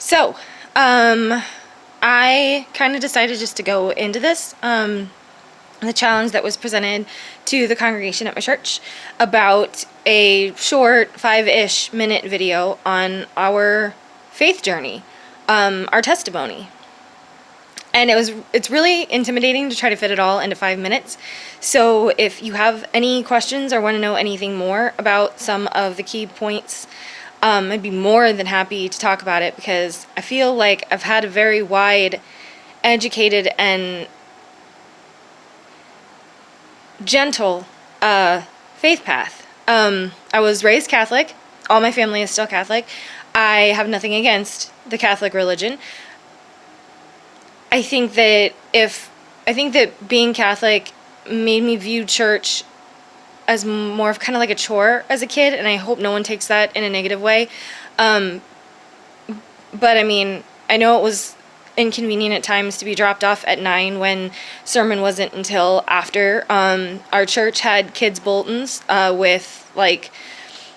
So, I kind of decided just to go into this, the challenge that was presented to the congregation at my church about a short 5-ish minute video on our faith journey, our testimony. And it's really intimidating to try to fit it all into 5 minutes. So if you have any questions or want to know anything more about some of the key points, I'd be more than happy to talk about it, because I feel like I've had a very wide, educated, and gentle faith path. I was raised Catholic. All my family is still Catholic. I have nothing against the Catholic religion. I think that being Catholic made me view church as more of kind of like a chore as a kid, and I hope no one takes that in a negative way. But I mean, I know it was inconvenient at times to be dropped off at 9 when sermon wasn't until after. Our church had kids' bulletins with like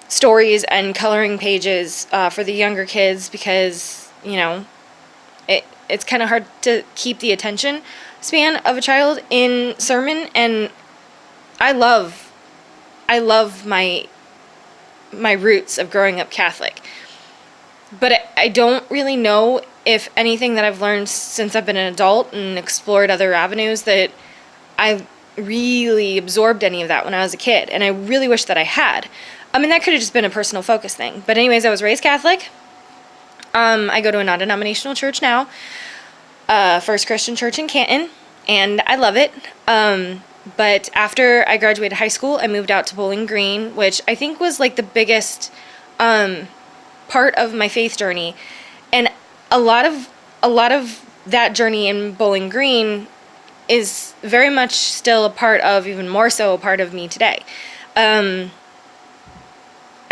stories and coloring pages for the younger kids, because it's kind of hard to keep the attention span of a child in sermon. And I love my roots of growing up Catholic. But I don't really know if anything that I've learned since I've been an adult and explored other avenues, that I've really absorbed any of that when I was a kid. And I really wish that I had. I mean, that could have just been a personal focus thing. But anyways, I was raised Catholic. I go to a non-denominational church now, First Christian Church in Canton, and I love it. But after I graduated high school, I moved out to Bowling Green, which I think was like the biggest part of my faith journey. And a lot of that journey in Bowling Green is very much still a part of, even more so a part of me today. I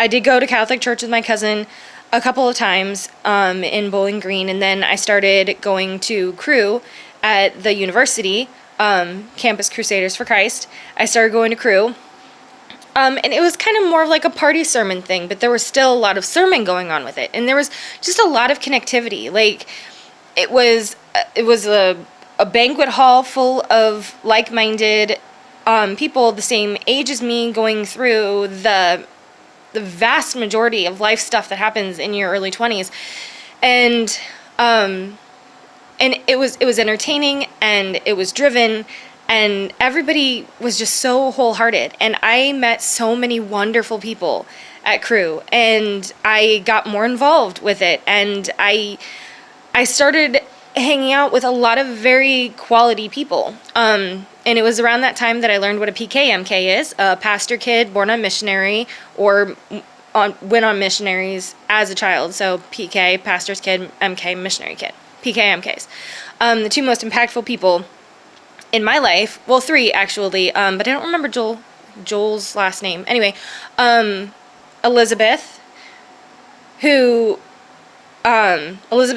did go to Catholic church with my cousin a couple of times in Bowling Green, and then I started going to Cru at the university, Campus Crusaders for Christ. I started going to Cru, and it was kind of more of like a party sermon thing, but there was still a lot of sermon going on with it, and there was just a lot of connectivity. Like, it was a banquet hall full of like-minded people the same age as me, going through the vast majority of life stuff that happens in your early 20s. And it was entertaining, and it was driven, and everybody was just so wholehearted. And I met so many wonderful people at Cru, and I got more involved with it, and I started hanging out with a lot of very quality people. And it was around that time that I learned what a PKMK is, a pastor kid born on missionary, or went on missionaries as a child. So PK, pastor's kid, MK, missionary kid. PKMKs. The two most impactful people in my life, well, 3 actually, but I don't remember Joel's last name. Anyway, Elizabeth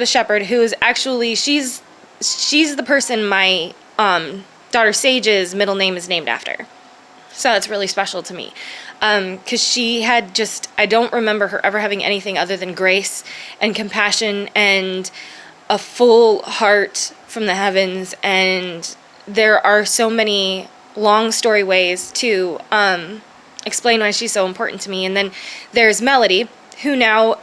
Shepherd, who is actually, she's the person my daughter Sage's middle name is named after. So that's really special to me, because she had just, I don't remember her ever having anything other than grace and compassion and a full heart from the heavens. And there are so many long story ways to explain why she's so important to me. And then there's Melody, who now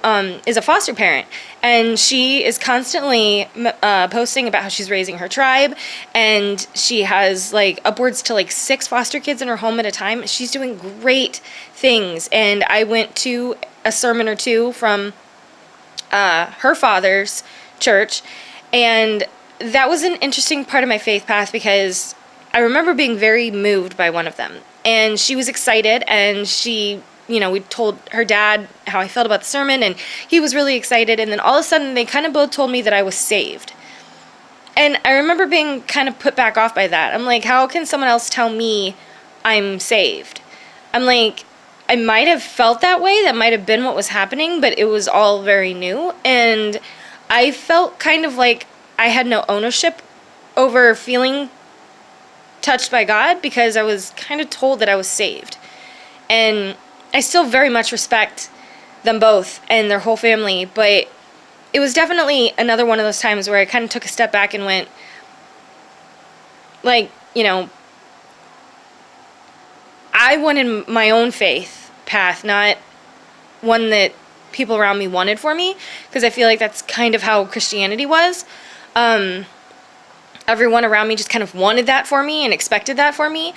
is a foster parent, and she is constantly posting about how she's raising her tribe, and she has like upwards to like 6 foster kids in her home at a time. She's doing great things, and I went to a sermon or 2 from her father's church, and that was an interesting part of my faith path, because I remember being very moved by one of them, and she was excited, and she, we told her dad how I felt about the sermon, and he was really excited. And then all of a sudden, they kind of both told me that I was saved. And I remember being kind of put back off by that. I'm like, how can someone else tell me I'm saved? I'm like, I might have felt that way. That might have been what was happening, but it was all very new. And I felt kind of like I had no ownership over feeling touched by God, because I was kind of told that I was saved. And I still very much respect them both and their whole family, but it was definitely another one of those times where I kind of took a step back and went, like, I wanted my own faith path, not one that people around me wanted for me, because I feel like that's kind of how Christianity was. Everyone around me just kind of wanted that for me and expected that for me.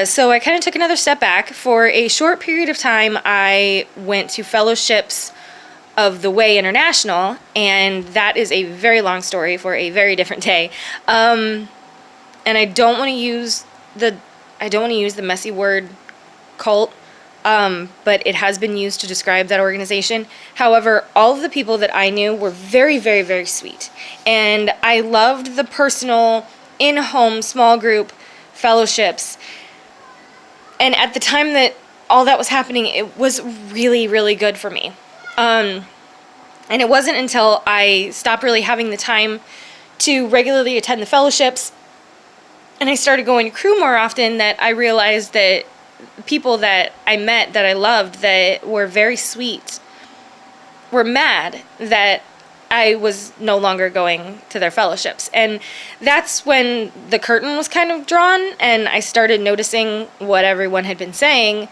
So I kind of took another step back. For a short period of time, I went to fellowships of the Way International, and that is a very long story for a very different day. And I don't want to use the messy word cult, but it has been used to describe that organization. However, all of the people that I knew were very, very, very sweet. And I loved the personal, in-home, small group fellowships. And at the time that all that was happening, it was really, really good for me. And it wasn't until I stopped really having the time to regularly attend the fellowships and I started going to crew more often that I realized that people that I met that I loved that were very sweet were mad that I was no longer going to their fellowships. And that's when the curtain was kind of drawn and I started noticing what everyone had been saying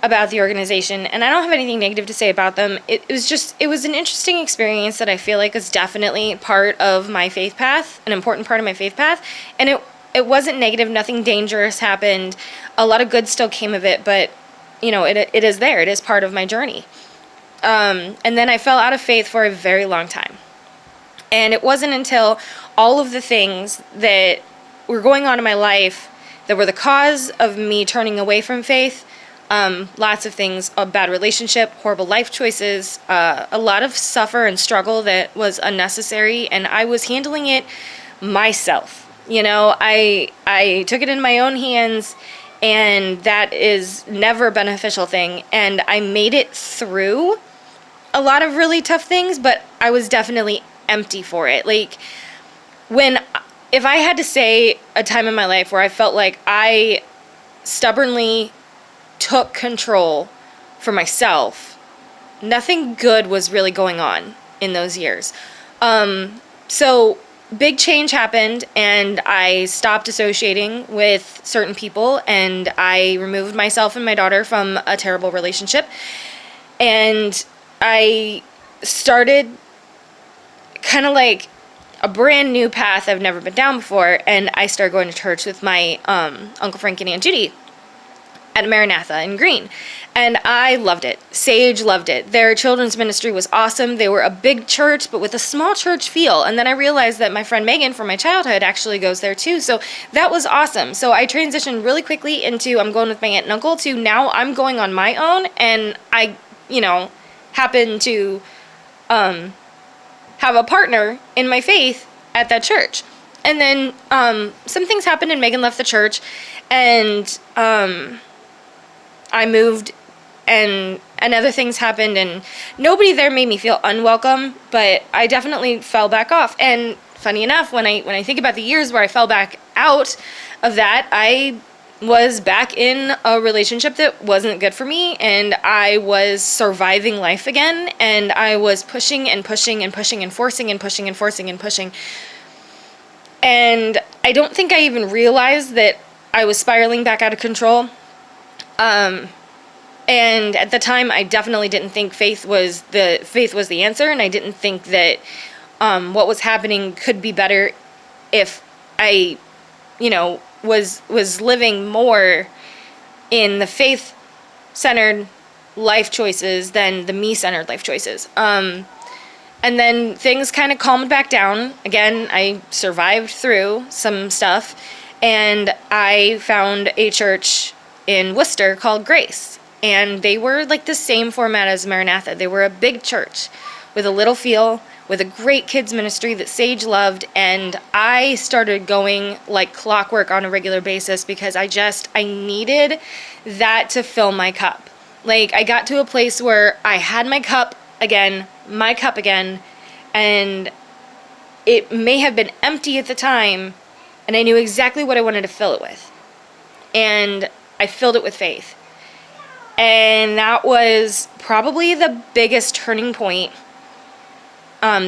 about the organization. And I don't have anything negative to say about them. It was an interesting experience that I feel like is definitely part of my faith path, an important part of my faith path. And it wasn't negative, nothing dangerous happened. A lot of good still came of it, but it is there. It is part of my journey. And then I fell out of faith for a very long time. And it wasn't until all of the things that were going on in my life that were the cause of me turning away from faith, lots of things, a bad relationship, horrible life choices, a lot of suffer and struggle that was unnecessary, and I was handling it myself. I took it in my own hands, and that is never a beneficial thing, and I made it through a lot of really tough things, but I was definitely empty for it. Like, if I had to say a time in my life where I felt like I stubbornly took control for myself, nothing good was really going on in those years. So big change happened, and I stopped associating with certain people, and I removed myself and my daughter from a terrible relationship, and I started kind of like a brand new path I've never been down before, and I started going to church with my Uncle Frank and Aunt Judy at Maranatha in Green, and I loved it. Sage loved it. Their children's ministry was awesome. They were a big church, but with a small church feel, and then I realized that my friend Megan from my childhood actually goes there too, so that was awesome. So I transitioned really quickly into I'm going with my aunt and uncle to now I'm going on my own, and I, happen to have a partner in my faith at that church. And then some things happened and Megan left the church, and I moved, and other things happened, and nobody there made me feel unwelcome, but I definitely fell back off. And funny enough, when I think about the years where I fell back out of that, I was back in a relationship that wasn't good for me, and I was surviving life again, and I was pushing and pushing and pushing and forcing and pushing and forcing and pushing. And I don't think I even realized that I was spiraling back out of control. And at the time, I definitely didn't think faith was the answer, and I didn't think that what was happening could be better if I, was living more in the faith-centered life choices than the me-centered life choices. And then things kind of calmed back down. Again, I survived through some stuff, and I found a church in Worcester called Grace. And they were like the same format as Maranatha. They were a big church with a little feel, with a great kids ministry that Sage loved, and I started going like clockwork on a regular basis because I needed that to fill my cup. Like, I got to a place where I had my cup again, and it may have been empty at the time, and I knew exactly what I wanted to fill it with. And I filled it with faith. And that was probably the biggest turning point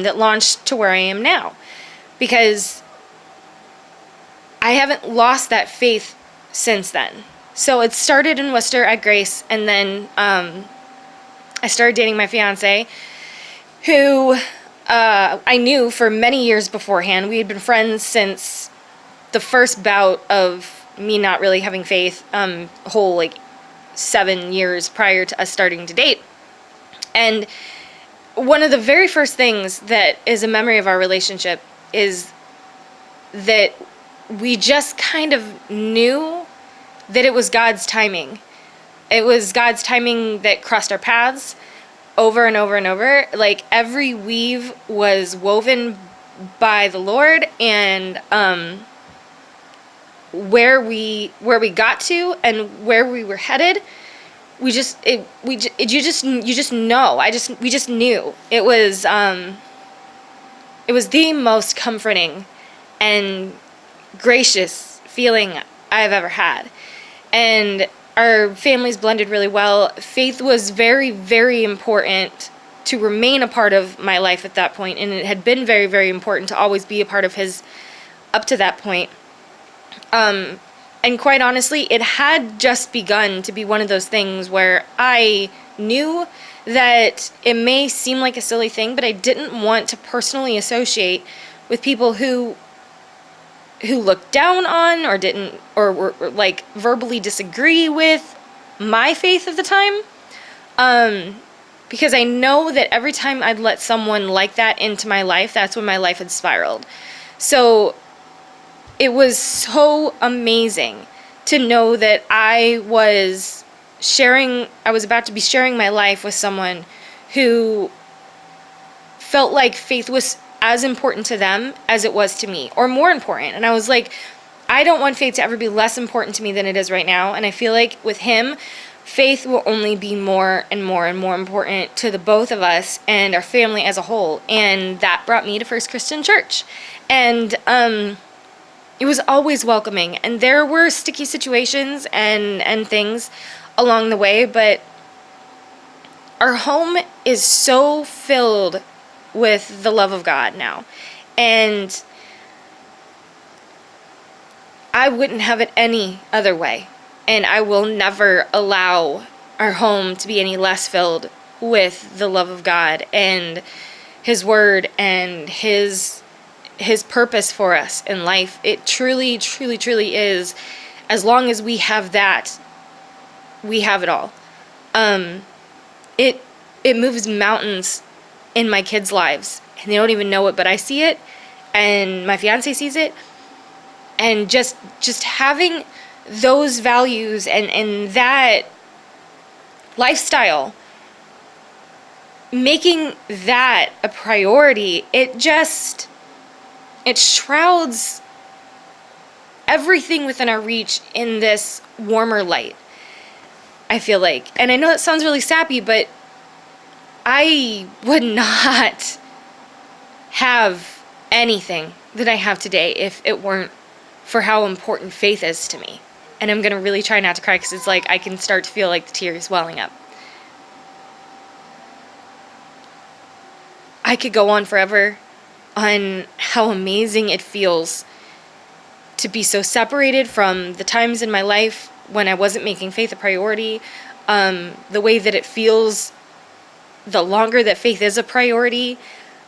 that launched to where I am now. Because I haven't lost that faith since then. So it started in Worcester at Grace, and then I started dating my fiance, who I knew for many years beforehand. We had been friends since the first bout of me not really having faith, whole like 7 years prior to us starting to date. And one of the very first things that is a memory of our relationship is that we just kind of knew that it was God's timing. It was God's timing that crossed our paths over and over and over. Like, every weave was woven by the Lord, and where we got to and where we were headed, we just know. We just knew. It was the most comforting and gracious feeling I've ever had. And our families blended really well. Faith was very, very important to remain a part of my life at that point, and it had been very, very important to always be a part of his up to that point. And quite honestly, it had just begun to be one of those things where I knew that it may seem like a silly thing, but I didn't want to personally associate with people who looked down on or didn't, or were like verbally disagree with my faith of the time. Because I know that every time I'd let someone like that into my life, that's when my life had spiraled. So it was so amazing to know that I was about to be sharing my life with someone who felt like faith was as important to them as it was to me, or more important. And I was like, I don't want faith to ever be less important to me than it is right now. And I feel like with him, faith will only be more and more and more important to the both of us and our family as a whole. And that brought me to First Christian Church. And it was always welcoming. And there were sticky situations and things along the way, but our home is so filled with the love of God now. And I wouldn't have it any other way. And I will never allow our home to be any less filled with the love of God and his word and his purpose for us in life. It truly, truly, truly is. As long as we have that, we have it all. It moves mountains in my kids' lives, and they don't even know it, but I see it, and my fiance sees it. And just having those values and that lifestyle, making that a priority, it shrouds everything within our reach in this warmer light, I feel like. And I know that sounds really sappy, but I would not have anything that I have today if it weren't for how important faith is to me. And I'm going to really try not to cry, because it's like I can start to feel like the tears welling up. I could go on forever on how amazing it feels to be so separated from the times in my life when I wasn't making faith a priority, the way that it feels the longer that faith is a priority,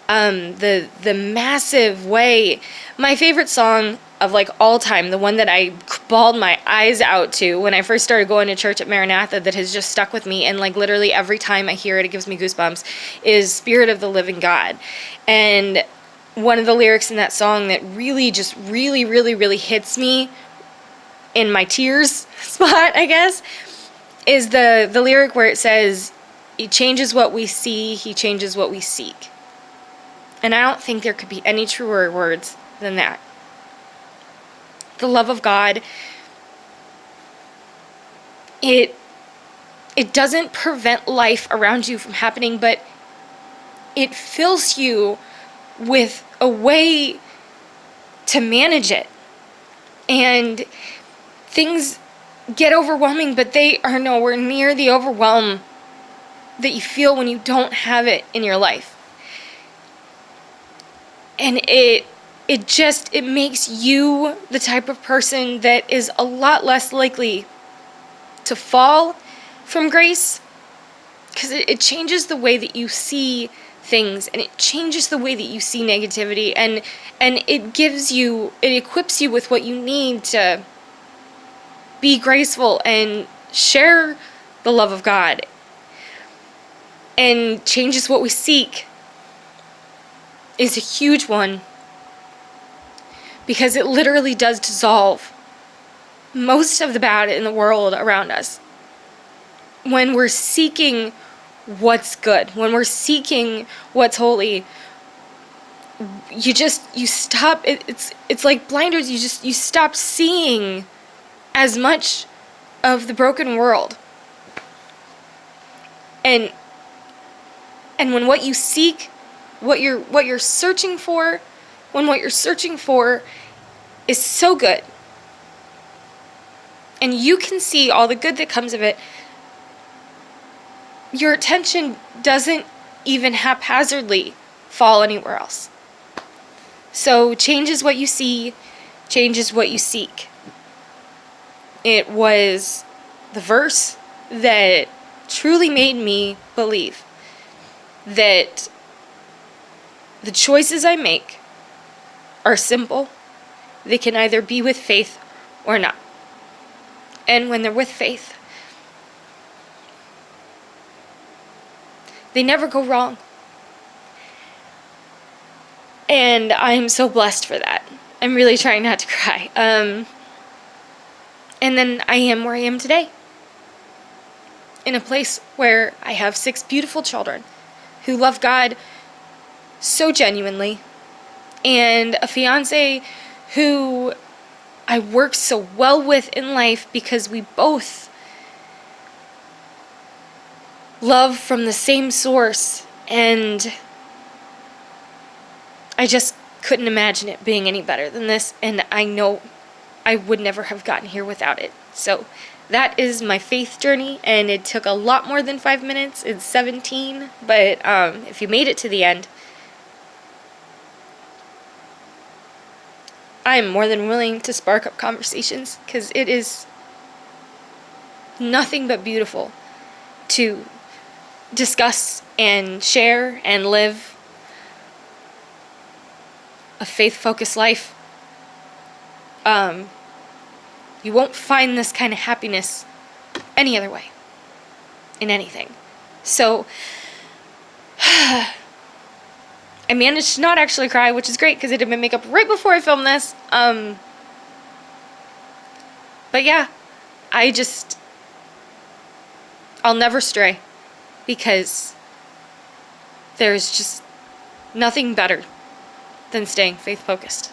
the massive way. My favorite song of like all time, the one that I bawled my eyes out to when I first started going to church at Maranatha, that has just stuck with me, and like literally every time I hear it, it gives me goosebumps, is Spirit of the Living God. And one of the lyrics in that song that really just really, really, really hits me in my tears spot, I guess, is the lyric where it says, "He changes what we see, he changes what we seek." And I don't think there could be any truer words than that. The love of God, it doesn't prevent life around you from happening, but it fills you with a way to manage it. And things get overwhelming, but they are nowhere near the overwhelm that you feel when you don't have it in your life. And it makes you the type of person that is a lot less likely to fall from grace, because it changes the way that you see things, and it changes the way that you see negativity, and it equips you with what you need to be graceful and share the love of God, and changes what we seek is a huge one, because it literally does dissolve most of the bad in the world around us. When we're seeking what's good, when we're seeking what's holy, you stop. It's like blinders. You stop seeing as much of the broken world. And when what you seek, what you're searching for, when what you're searching for is so good, and you can see all the good that comes of it, your attention doesn't even haphazardly fall anywhere else. So changes what you see, changes what you seek. It was the verse that truly made me believe that the choices I make are simple. They can either be with faith or not. And when they're with faith, they never go wrong. And I'm so blessed for that. I'm really trying not to cry. And then I am where I am today, in a place where I have 6 beautiful children who love God so genuinely, and a fiance who I work so well with in life because we both love from the same source, and I just couldn't imagine it being any better than this, and I know I would never have gotten here without it. So that is my faith journey, and it took a lot more than 5 minutes. It's 17, but if you made it to the end, I am more than willing to spark up conversations, because it is nothing but beautiful to discuss and share and live a faith-focused life. You won't find this kind of happiness any other way, in anything. So, I managed to not actually cry, which is great, because I did my makeup right before I filmed this. But yeah, I'll never stray, because there's just nothing better than staying faith-focused.